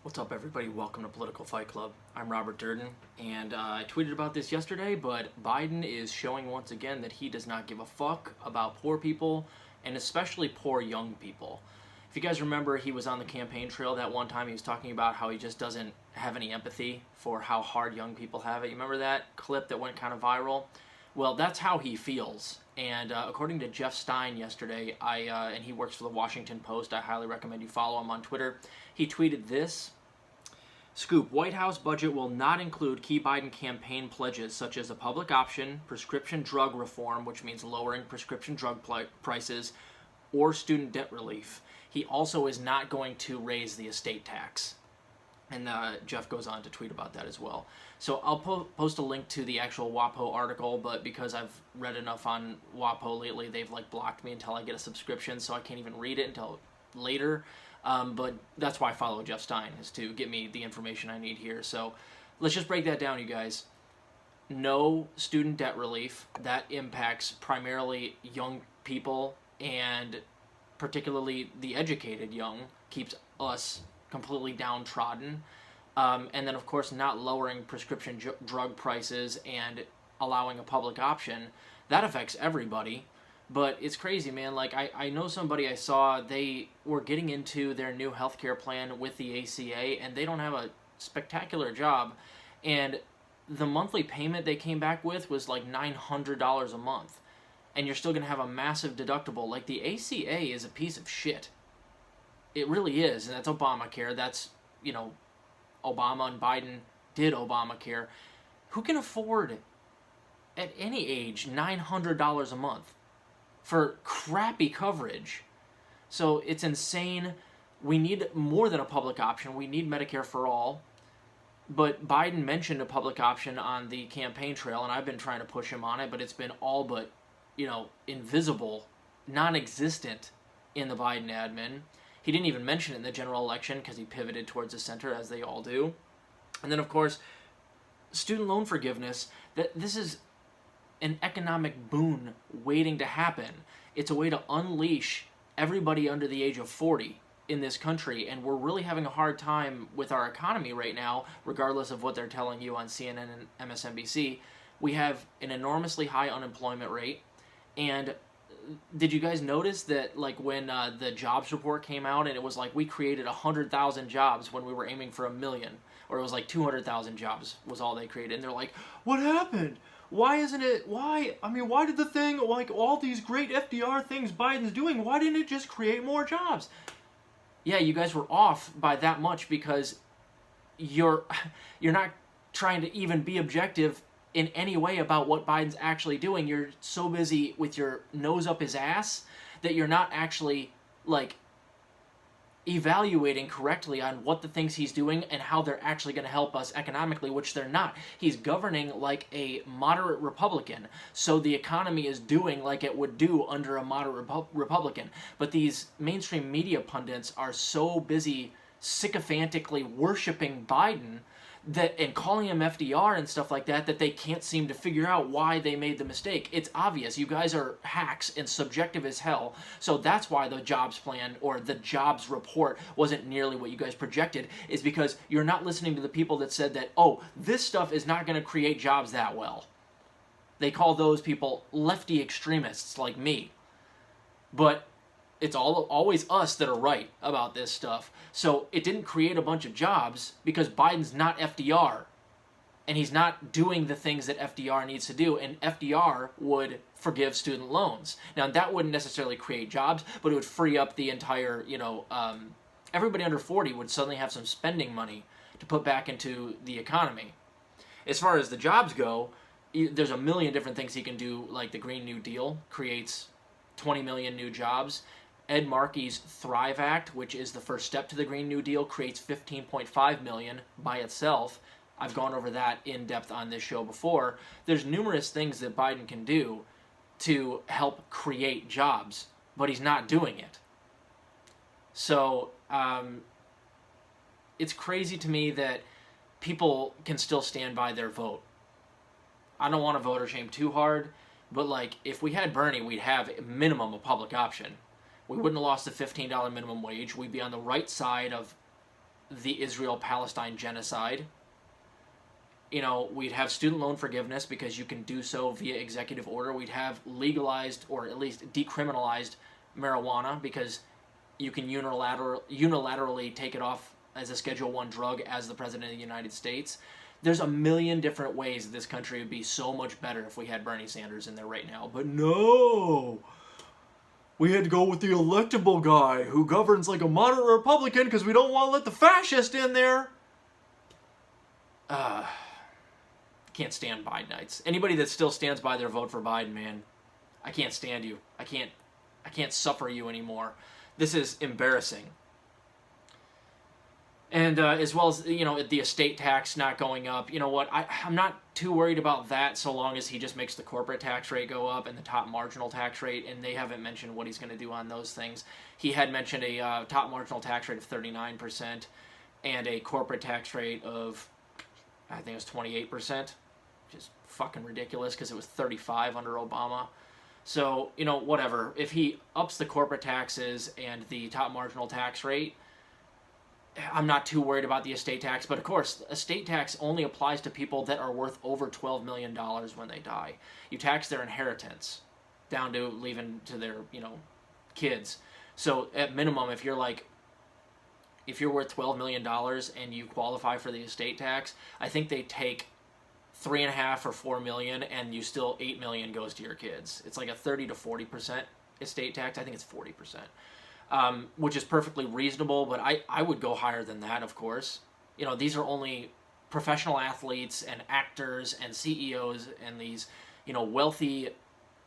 What's up, everybody? Welcome to Political Fight Club. I'm Robert Durden, and I tweeted about this yesterday, but Biden is showing once again that he does not give a fuck about poor people, and especially poor young people. If you guys remember, he was on the campaign trail that one time. He was talking about how he just doesn't have any empathy for how hard young people have it. You remember that clip that went kind of viral? Well, that's how he feels. And according to Jeff Stein yesterday, and he works for the Washington Post, I highly recommend you follow him on Twitter. He tweeted this: Scoop, White House budget will not include key Biden campaign pledges such as a public option, prescription drug reform, which means lowering prescription drug prices, or student debt relief. He also is not going to raise the estate tax. And Jeff goes on to tweet about that as well. So I'll post a link to the actual WAPO article, but because I've read enough on WAPO lately, they've blocked me until I get a subscription, so I can't even read it until later. But that's why I follow Jeff Stein, is to get me the information I need here. So let's just break that down, you guys. No student debt relief. That impacts primarily young people, and particularly the educated young, keeps us completely downtrodden. And then, of course, not lowering prescription drug prices and allowing a public option. That affects everybody. But it's crazy, man. I know somebody I saw, they were getting into their new healthcare plan with the ACA, and they don't have a spectacular job. And the monthly payment they came back with was like $900 a month. And you're still going to have a massive deductible. The ACA is a piece of shit. It really is, and that's Obamacare. That's, Obama and Biden did Obamacare. Who can afford, at any age, $900 a month for crappy coverage? So it's insane. We need more than a public option. We need Medicare for all. But Biden mentioned a public option on the campaign trail, and I've been trying to push him on it, but it's been all but, invisible, non-existent in the Biden admin. He didn't even mention it in the general election because he pivoted towards the center, as they all do. And then, of course, student loan forgiveness. This is an economic boon waiting to happen. It's a way to unleash everybody under the age of 40 in this country, and we're really having a hard time with our economy right now, regardless of what they're telling you on CNN and MSNBC. We have an enormously high unemployment rate, and did you guys notice that when the jobs report came out, and it was we created 100,000 jobs when we were aiming for 1 million, or it was 200,000 jobs was all they created, and they're like, what happened? Why isn't it, why did the thing, all these great FDR things Biden's doing, why didn't it just create more jobs? Yeah, you guys were off by that much because you're not trying to even be objective in any way about what Biden's actually doing. You're so busy with your nose up his ass that you're not actually evaluating correctly on what the things he's doing and how they're actually going to help us economically, which they're not. He's governing like a moderate Republican, so the economy is doing like it would do under a moderate Republican. But these mainstream media pundits are so busy sycophantically worshiping Biden and calling him FDR and stuff like that they can't seem to figure out why they made the mistake. It's obvious. You guys are hacks and subjective as hell. So that's why the jobs plan or the jobs report wasn't nearly what you guys projected, is because you're not listening to the people that said that, oh, this stuff is not going to create jobs that well. They call those people lefty extremists like me. But it's always us that are right about this stuff. So it didn't create a bunch of jobs because Biden's not FDR. And he's not doing the things that FDR needs to do. And FDR would forgive student loans. Now, that wouldn't necessarily create jobs, but it would free up the entire, everybody under 40 would suddenly have some spending money to put back into the economy. As far as the jobs go, there's a million different things he can do, like the Green New Deal creates 20 million new jobs. Ed Markey's Thrive Act, which is the first step to the Green New Deal, creates 15.5 million by itself. I've gone over that in depth on this show before. There's numerous things that Biden can do to help create jobs, but he's not doing it. So it's crazy to me that people can still stand by their vote. I don't want to voter shame too hard, but if we had Bernie, we'd have a minimum of public option. We wouldn't have lost the $15 minimum wage. We'd be on the right side of the Israel-Palestine genocide. You know, we'd have student loan forgiveness because you can do so via executive order. We'd have legalized, or at least decriminalized, marijuana because you can unilaterally take it off as a Schedule I drug as the President of the United States. There's a million different ways this country would be so much better if we had Bernie Sanders in there right now. But no! We had to go with the electable guy who governs like a moderate Republican because we don't want to let the fascist in there. Can't stand Bidenites. Anybody that still stands by their vote for Biden, man, I can't stand you. I can't suffer you anymore. This is embarrassing. And as well as, you know, the estate tax not going up. You know what? I'm not too worried about that so long as he just makes the corporate tax rate go up and the top marginal tax rate, and they haven't mentioned what he's going to do on those things. He had mentioned a top marginal tax rate of 39% and a corporate tax rate of, I think it was 28%, which is fucking ridiculous because it was 35 under Obama. So, you know, whatever. If he ups the corporate taxes and the top marginal tax rate, I'm not too worried about the estate tax. But, of course, estate tax only applies to people that are worth over $12 million when they die. You tax their inheritance down to leaving to their, you know, kids. So, at minimum, if you're worth $12 million and you qualify for the estate tax, I think they take $3.5 or $4 million, and you still $8 million goes to your kids. It's like a 30 to 40% estate tax. I think it's 40%, which is perfectly reasonable. But I would go higher than that, of course. You know, these are only professional athletes and actors and CEOs and these, you know, wealthy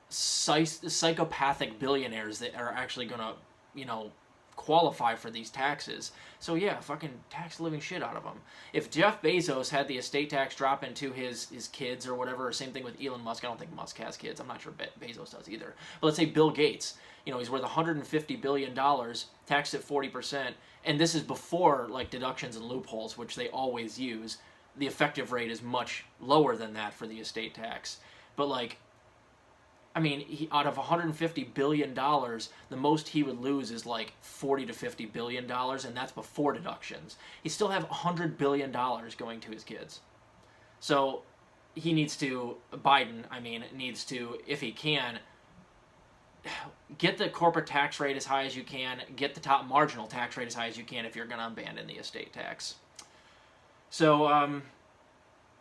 psychopathic billionaires that are actually gonna, you know, qualify for these taxes. So yeah, fucking tax the living shit out of them. If Jeff Bezos had the estate tax drop into his kids or whatever, or same thing with Elon Musk. I don't think Musk has kids. I'm not sure Bezos does either. But let's say Bill Gates, you know, he's worth $150 billion, taxed at 40%, and this is before like deductions and loopholes, which they always use. The effective rate is much lower than that for the estate tax. But like, I mean, out of $150 billion, the most he would lose is like $40 to $50 billion, and that's before deductions. He still have $100 billion going to his kids. So he needs to, Biden, I mean, needs to, if he can, get the corporate tax rate as high as you can, get the top marginal tax rate as high as you can if you're going to abandon the estate tax. So,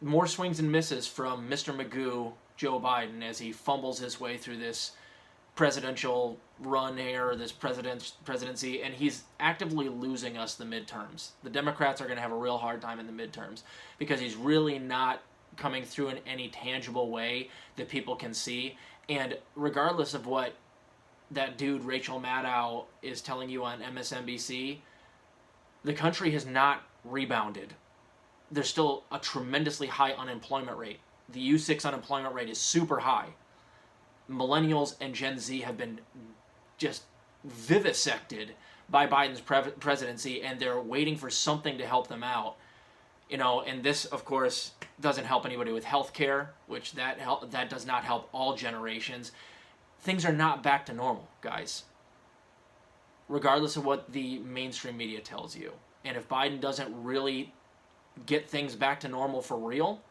more swings and misses from Mr. Magoo, Joe Biden, as he fumbles his way through this presidential run here, this presidency, and he's actively losing us the midterms. The Democrats are going to have a real hard time in the midterms because he's really not coming through in any tangible way that people can see. And regardless of what that dude Rachel Maddow is telling you on MSNBC, the country has not rebounded. There's still a tremendously high unemployment rate. The U6 unemployment rate is super high. Millennials and Gen Z have been just vivisected by Biden's presidency, and they're waiting for something to help them out. You know, and this, of course, doesn't help anybody with health care, which that does not help all generations. Things are not back to normal, guys. Regardless of what the mainstream media tells you. And if Biden doesn't really get things back to normal for real,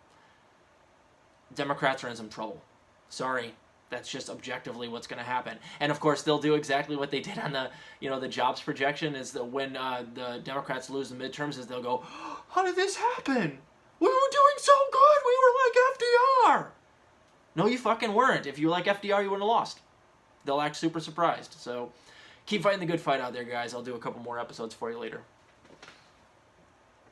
Democrats are in some trouble. Sorry, that's just objectively what's going to happen. And of course, they'll do exactly what they did on the, you know, the jobs projection. Is that when the Democrats lose the midterms, is they'll go, "How did this happen? We were doing so good. We were like FDR." No, you fucking weren't. If you were like FDR, you wouldn't have lost. They'll act super surprised. So keep fighting the good fight out there, guys. I'll do a couple more episodes for you later.